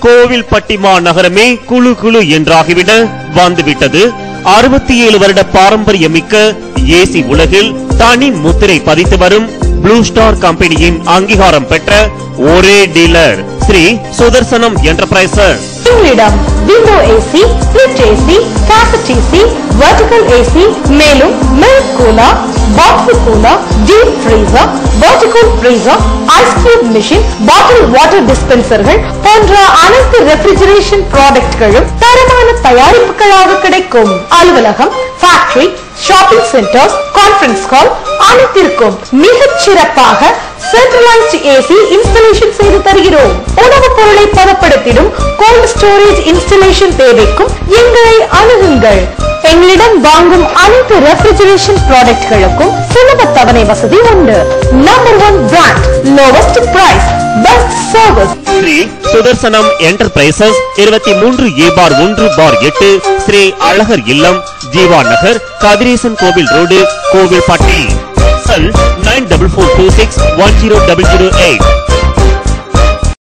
கோவில்பட்டி மாநகரமே குழு குழு என்றாகிவிட வந்துவிட்டது 67 வருட பாரம்பரியமிக்க ஏசி உலகில் தனி முத்திரை பதித்து வரும் ப்ளூ ஸ்டார் கம்பெனியின் அங்கீகாரம் பெற்ற ஒரே dealer Sri Sudarshanam enterprises. Window AC, split AC, cassette AC, vertical AC, மேலும் milk cooler, bottle cooler, deep freezer, vertical freezer, ice cream machine, bottle water டிஸ்பென்சர்கள் போன்ற அனைத்து ரெஃப்ரிஜரேஷன் ப்ராடக்ட்களும் தரமான தயாரிப்புகளாக கிடைக்கும். அலுவலகம், factory, shopping centres, conference hall அனைத்திற்கும் மிகச் சிறப்பாக சென்ட்ரலைஸ்ட் ஏசி இன்ஸ்டாலேஷன் செய்து தருகிறோம். உணவுப் பொருளை பதப்படுத்திடும் கோல்ட் ஸ்டோரேஜ் இன்ஸ்டாலேஷன் தேவைக்கும் எங்களை அணுகுங்கள். எங்களிடம் வாங்கும் அனைத்து ரெஃப்ரிஜரேஷன் ப்ராடக்ட்களுக்கும் சுலப தவணை வசதி உண்டு. Number 1 brand, lowest price, best service. Shri Sudarshanam enterprises 23A/1/8 Shri Azhagar இல்லம், ஜீவா நகர், கதிரேசன் கோவில் ரோடு, கோவில்பட்டி. 9442610008